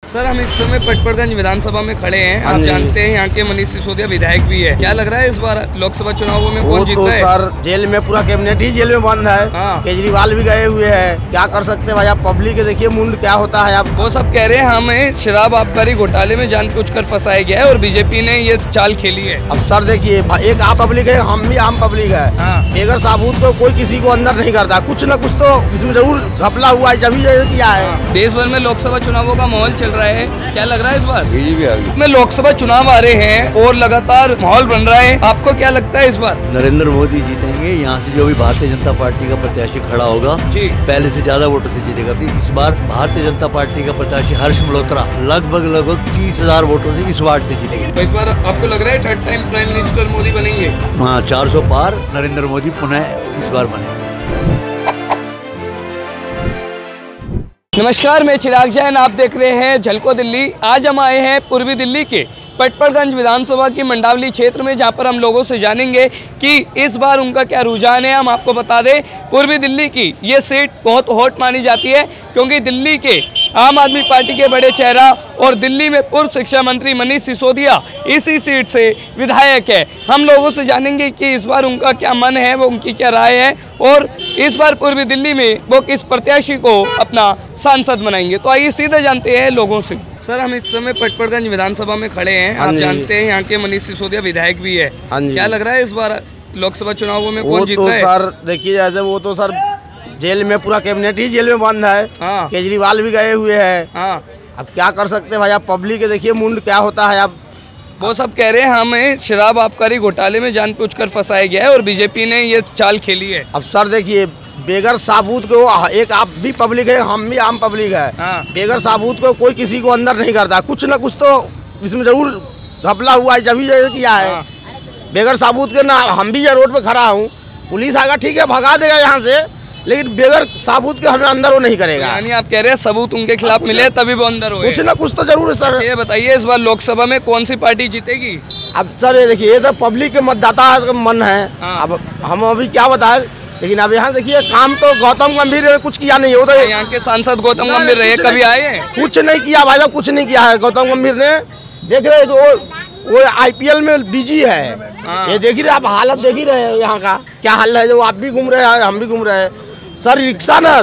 Sir हम इस समय पटपड़गंज विधानसभा में खड़े हैं। आप जानते हैं यहाँ के मनीष सिसोदिया विधायक भी है। क्या लग रहा है इस बार लोकसभा चुनावों में कौन जीतता है? सर जेल में पूरा कैबिनेट ही जेल में बंद है। केजरीवाल भी गए हुए हैं। क्या कर सकते हैं भाई, आप पब्लिक के देखिए मुंड क्या होता है। आप वो सब कह रहे हैं हमें शराब आबकारी घोटाले में जानबूझकर फंसाया गया है और बीजेपी ने ये चाल खेली है। अब सर देखिए, एक आप पब्लिक है, हम भी आम पब्लिक है। बेगर साबुत तो कोई किसी को अंदर नहीं करता, कुछ न कुछ तो इसमें जरूर घपला हुआ है, जब किया है। देश भर में लोकसभा चुनावों का माहौल चल रहा है, क्या लग रहा है इस बार बीजेपी आ गई? में लोकसभा चुनाव आ रहे हैं और लगातार माहौल बन रहा है, आपको क्या लगता है इस बार? नरेंद्र मोदी जीतेंगे। यहाँ से जो भी भारतीय जनता पार्टी का प्रत्याशी खड़ा होगा जी, पहले से ज्यादा वोटों से जीतेगा। इस बार भारतीय जनता पार्टी का प्रत्याशी हर्ष मल्होत्रा लगभग 30,000 वोटों से इस वार्ड से जीतेंगे। तो इस बार आपको लग रहा है third time prime minister Modi बनेंगे? हाँ, 400 पार नरेंद्र मोदी पुनः इस बार बने। नमस्कार, मैं चिराग जैन, आप देख रहे हैं झलको दिल्ली। आज हम आए हैं पूर्वी दिल्ली के पटपड़गंज विधानसभा की मंडावली क्षेत्र में, जहां पर हम लोगों से जानेंगे कि इस बार उनका क्या रुझान है। हम आपको बता दें, पूर्वी दिल्ली की ये सीट बहुत हॉट मानी जाती है क्योंकि दिल्ली के आम आदमी पार्टी के बड़े चेहरा और दिल्ली में पूर्व शिक्षा मंत्री मनीष सिसोदिया इसी सीट से विधायक है। हम लोगों से जानेंगे कि इस बार उनका क्या मन है, वो उनकी क्या राय है और इस बार पूर्वी दिल्ली में वो किस प्रत्याशी को अपना सांसद बनाएंगे। तो आइए सीधे जानते हैं लोगों से। सर हम इस समय पटपड़गंज विधानसभा में खड़े हैं। आप जानते हैं यहाँ के मनीष सिसोदिया विधायक भी है। क्या लग रहा है इस बार लोकसभा चुनावों में कौन जीतता है? सर देखिए, जैसे वो तो सर जेल में पूरा कैबिनेट ही जेल में बंद है। केजरीवाल भी गए हुए हैं। अब क्या कर सकते हैं भाई, आप पब्लिक के देखिए मुंड क्या होता है। आप वो सब कह रहे हैं हमें शराब आबकारी घोटाले में जानबूझकर फंसाया गया है और बीजेपी ने ये चाल खेली है। अब सर देखिए, बेगर साबुत को, एक आप भी पब्लिक है, हम भी आम पब्लिक है। बेगर साबुत को कोई किसी को अंदर नहीं करता, कुछ न कुछ तो इसमें जरूर घपला हुआ है, जब किया है। बेगर साबुत के ना, हम भी रोड पे खड़ा हूँ, पुलिस आएगा ठीक है, भगा देगा यहाँ से, लेकिन बेगर साबुत के हमें अंदर वो नहीं करेगा। यानी आप कह रहे हैं सबूत उनके खिलाफ मिले तभी वो अंदर हो। कुछ न कुछ तो जरूर है सर। ये बताइए इस बार लोकसभा में कौन सी पार्टी जीतेगी? अब सर ये देखिए, ये तो पब्लिक के मतदाता का मन है। अब हम अभी क्या बताएं, लेकिन अब यहाँ देखिए काम तो गौतम गंभीर ने कुछ किया नहीं होता। यहाँ के सांसद गौतम गंभीर रहे, कभी आए हैं? कुछ नहीं किया भाई साहब, कुछ नहीं किया है गौतम गंभीर ने। देख रहे वो IPL में बिजी है। ये देख ही रहे आप, हालत देख ही रहे हैं यहाँ का क्या हाल है। जो आप भी घूम रहे हैं, हम भी घूम रहे हैं सर। रिक्शा न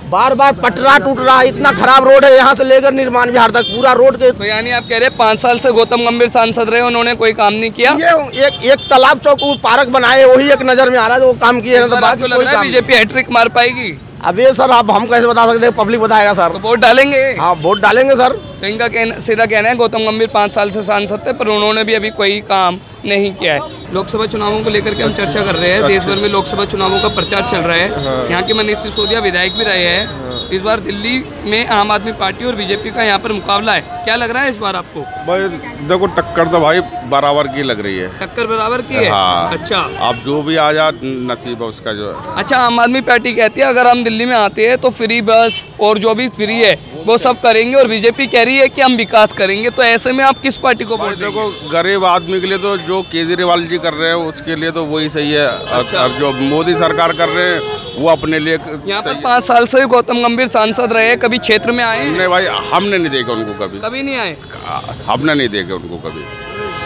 बार बार पटरा टूट रहा है, इतना खराब रोड है यहाँ से लेकर निर्माण विहार तक पूरा रोड के। तो यानी आप कह रहे हैं 5 साल से गौतम गंभीर सांसद रहे, उन्होंने कोई काम नहीं किया? ये एक तालाब चौक पार्क बनाए, वही एक नजर में आ रहा है, वो काम किए हैं। तो आपको लग रहा है बीजेपी हैट्रिक मार पाएगी? अब ये सर अब हम कैसे बता सकते हैं, पब्लिक बताएगा सर। तो वोट डालेंगे? हाँ, वोट डालेंगे सर। तो इनका सीधा कहना है गौतम गंभीर 5 साल से सांसद थे, पर उन्होंने भी अभी कोई काम नहीं किया है। लोकसभा चुनावों को लेकर के हम चर्चा कर रहे हैं। देश भर में लोकसभा चुनावों का प्रचार चल रहा है। यहाँ के मनीष सिसोदिया विधायक भी रहे हैं। इस बार दिल्ली में आम आदमी पार्टी और बीजेपी का यहाँ पर मुकाबला है। क्या लग रहा है इस बार आपको? भाई देखो, टक्कर तो भाई बराबर की लग रही है। टक्कर बराबर की है? हाँ। अच्छा, अब जो भी आ जा नसीब है उसका जो है। अच्छा, आम आदमी पार्टी कहती है अगर हम दिल्ली में आते हैं तो फ्री बस और जो भी फ्री है वो सब करेंगे, और बीजेपी कह रही है कि हम विकास करेंगे। तो ऐसे में आप किस पार्टी को वोट देंगे? देखो, गरीब आदमी के लिए तो जो केजरीवाल जी कर रहे हैं उसके लिए तो वही सही है। अच्छा। और जो मोदी सरकार कर रहे हैं वो अपने लिए यहाँ पर 5 साल से गौतम गंभीर सांसद रहे, कभी क्षेत्र में आए? नहीं भाई, हमने नहीं देखा उनको कभी। कभी नहीं आए? हमने नहीं देखा उनको कभी।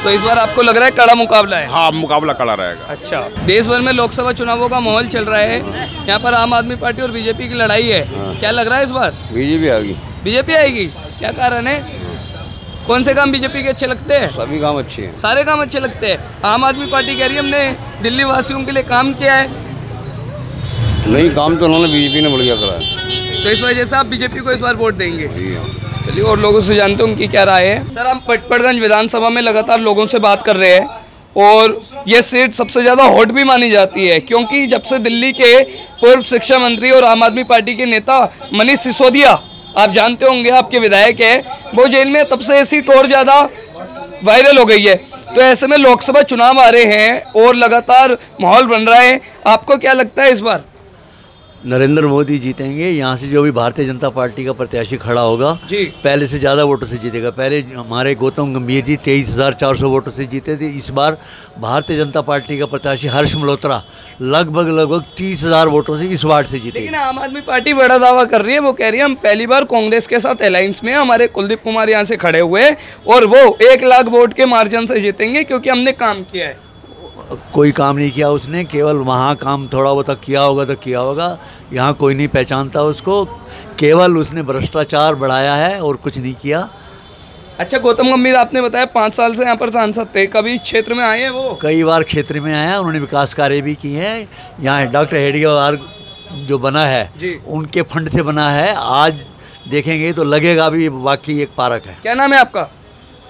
तो इस बार आपको लग रहा है कड़ा मुकाबला है? हाँ, मुकाबला कड़ा रहेगा। अच्छा, देश भर में लोकसभा चुनावों का माहौल चल रहा है। यहाँ पर आम आदमी पार्टी और बीजेपी की लड़ाई है। क्या लग रहा है इस बार बीजेपी आ गई? बीजेपी आएगी? क्या कारण है? कौन से काम बीजेपी के अच्छे लगते हैं? सभी काम अच्छे हैं। सारे काम अच्छे लगते हैं। आम आदमी पार्टी कह रही है हमने दिल्ली वासियों के लिए काम किया है। नहीं, काम तो उन्होंने बीजेपी ने बढ़िया करा है। तो इस वजह से आप बीजेपी को इस बार वोट देंगे? चलिए और लोगों से जानते हैं उनकी क्या राय है। सर हम पटपड़गंज विधानसभा में लगातार लोगों से बात कर रहे हैं और ये सीट सबसे ज़्यादा हॉट भी मानी जाती है क्योंकि जब से दिल्ली के पूर्व शिक्षा मंत्री और आम आदमी पार्टी के नेता मनीष सिसोदिया, आप जानते होंगे, आपके विधायक है, वो जेल में, तब से ये सीट और ज़्यादा वायरल हो गई है। तो ऐसे में लोकसभा चुनाव आ रहे हैं और लगातार माहौल बन रहा है। आपको क्या लगता है इस बार? नरेंद्र मोदी जीतेंगे। यहाँ से जो भी भारतीय जनता पार्टी का प्रत्याशी खड़ा होगा जी, पहले से ज़्यादा वोटों से जीतेगा। पहले हमारे गौतम गंभीर जी 23,400 वोटों से जीते थे। इस बार भारतीय जनता पार्टी का प्रत्याशी हर्ष मल्होत्रा लगभग 30,000 वोटों से इस वार्ड से जीते। लेकिन आम आदमी पार्टी बड़ा दावा कर रही है, वो कह रही है हम पहली बार कांग्रेस के साथ अलायंस में, हमारे कुलदीप कुमार यहाँ से खड़े हुए और वो 1 लाख वोट के मार्जिन से जीतेंगे क्योंकि हमने काम किया है। कोई काम नहीं किया उसने, केवल वहाँ काम थोड़ा बहुत किया होगा तो किया होगा, यहाँ कोई नहीं पहचानता उसको। केवल उसने भ्रष्टाचार बढ़ाया है और कुछ नहीं किया। अच्छा, गौतम गंभीर आपने बताया 5 साल से यहाँ पर सांसद थे, कभी इस क्षेत्र में आए हैं? वो कई बार क्षेत्र में आया, उन्होंने विकास कार्य भी किए हैं। यहाँ डॉक्टर हेडगेवार जो बना है जी, उनके फंड से बना है। आज देखेंगे तो लगेगा भी वाकई एक पार्क है। क्या नाम है आपका?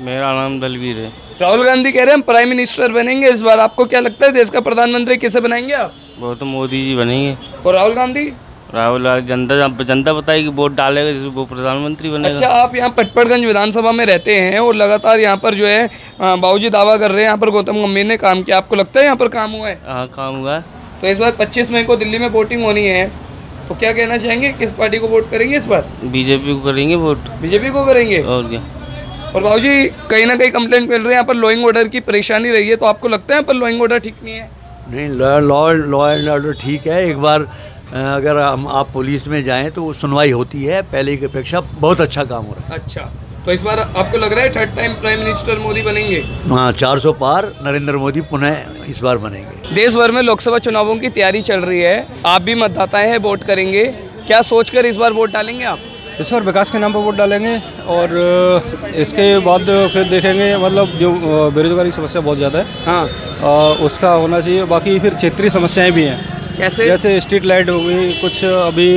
मेरा नाम दलवीर है। राहुल गांधी कह रहे हैं हम प्राइम मिनिस्टर बनेंगे इस बार, आपको क्या लगता है देश का प्रधानमंत्री किसे बनाएंगे आप? वो तो मोदी जी बनेंगे। और राहुल गांधी? राहुल जनता बताएगी, वोट डालेगा जिस वो प्रधानमंत्री बनेगा। अच्छा, आप यहाँ पटपड़गंज विधानसभा में रहते हैं और लगातार यहाँ पर जो है बाबूजी दावा कर रहे हैं यहाँ पर गौतम गंभीर ने काम किया, आपको लगता है यहाँ पर काम हुआ है? हाँ, काम हुआ है। तो इस बार 25 मई को दिल्ली में वोटिंग होनी है, तो क्या कहना चाहेंगे, किस पार्टी को वोट करेंगे इस बार? बीजेपी को करेंगे वोट। बीजेपी को करेंगे? और क्या। और बाबूजी कहीं ना कहीं कंप्लेंट मिल रही है यहाँ पर लॉइंग ऑर्डर की परेशानी रही है, तो आपको लगता है यहाँ पर लॉइंग ऑर्डर ठीक नहीं है? नहीं, लॉ एंड ऑर्डर ठीक है। एक बार अगर आप पुलिस में जाएं तो सुनवाई होती है, पहले की अपेक्षा बहुत अच्छा काम हो रहा है। अच्छा, तो इस बार आपको लग रहा है 3rd time prime minister Modi बनेंगे? हाँ, 400 पार नरेंद्र मोदी पुनः इस बार बनेंगे। देश भर में लोकसभा चुनावों की तैयारी चल रही है, आप भी मतदाता हैं, वोट करेंगे, क्या सोचकर इस बार वोट डालेंगे आप? इस बार विकास के नाम पर वोट डालेंगे और इसके बाद फिर देखेंगे, मतलब जो बेरोजगारी समस्या बहुत ज़्यादा है, हाँ, उसका होना चाहिए। बाकी फिर क्षेत्रीय समस्याएं भी हैं, कैसे? जैसे स्ट्रीट लाइट हो गई, कुछ अभी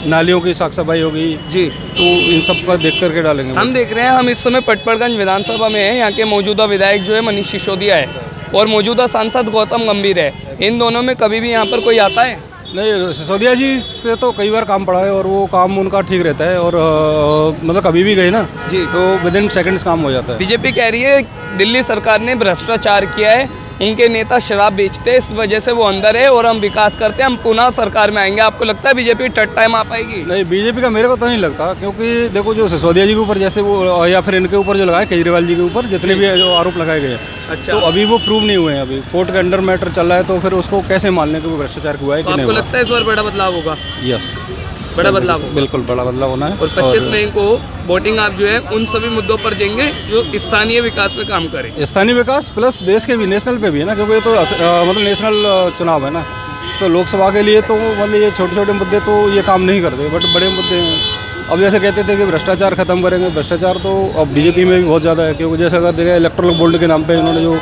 नालियों की साफ सफाई हो गई जी, तो इन सब का देख करके डालेंगे। हम देख रहे हैं, हम इस समय पटपड़गंज विधानसभा में हैं, यहाँ के मौजूदा विधायक जो है मनीष सिसोदिया है और मौजूदा सांसद गौतम गंभीर है। इन दोनों में कभी भी यहाँ पर कोई आता है? नहीं, सिसोदिया जी से तो कई बार काम पड़ा है और वो काम उनका ठीक रहता है और मतलब कभी भी गए ना जी तो विदिन सेकंड्स काम हो जाता है। बीजेपी कह रही है दिल्ली सरकार ने भ्रष्टाचार किया है, उनके नेता शराब बेचते हैं, इस वजह से वो अंदर है और हम विकास करते हैं, हम पुनः सरकार में आएंगे। आपको लगता है बीजेपी 3rd टाइम आ पाएगी? नहीं, बीजेपी का मेरे को तो नहीं लगता, क्योंकि देखो जो सिसोदिया जी के ऊपर जैसे वो या फिर इनके ऊपर जो लगाए केजरीवाल जी के ऊपर जितने भी जो आरोप लगाए गए, अच्छा, तो अभी वो प्रूव नहीं हुए हैं। अभी कोर्ट के अंडर मैटर चल रहा है, तो फिर उसको कैसे मान लें कि वो भ्रष्टाचार हुआ है कि नहीं? आपको लगता है इस बार बड़ा बदलाव होगा? यस, बड़ा बदलाव होगा, बिल्कुल बड़ा बदलाव होना है। और 25 मई को वोटिंग आप जो है उन सभी मुद्दों पर जाएंगे जो स्थानीय विकास में काम करें। स्थानीय विकास प्लस देश के भी, नेशनल पे भी है ना, क्योंकि ये तो मतलब नेशनल चुनाव है ना, तो लोकसभा के लिए तो मतलब ये छोटे छोटे मुद्दे तो ये काम नहीं करते, बट बड़े मुद्दे हैं। अब जैसे कहते थे कि भ्रष्टाचार खत्म करेंगे, भ्रष्टाचार तो अब बीजेपी में भी बहुत ज़्यादा है, क्योंकि जैसे अगर देखा इलेक्ट्रल बॉन्ड के नाम पे इन्होंने जो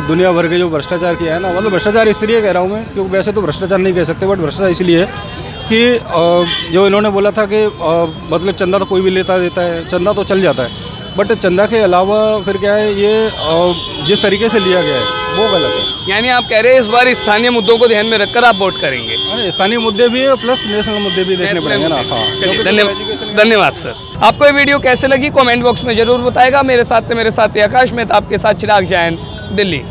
दुनिया भर के जो भ्रष्टाचार किया है ना, मतलब भ्रष्टाचार इसलिए कह रहा हूँ मैं, क्योंकि वैसे तो भ्रष्टाचार नहीं कह सकते, बट भ्रष्टाचार इसलिए है कि जो इन्होंने बोला था कि मतलब चंदा तो कोई भी लेता देता है, चंदा तो चल जाता है, बट चंदा के अलावा फिर क्या है, ये जिस तरीके से लिया गया है वो गलत है। यानी आप कह रहे हैं इस बार स्थानीय मुद्दों को ध्यान में रखकर आप वोट करेंगे? स्थानीय मुद्दे भी है प्लस नेशनल मुद्दे भी देखने पड़ेंगे ना। हाँ, धन्यवाद सर। आपको ये वीडियो कैसे लगी कमेंट बॉक्स में जरूर बताएगा। मेरे साथ आकाश में, आपके साथ चिराग जैन, दिल्ली।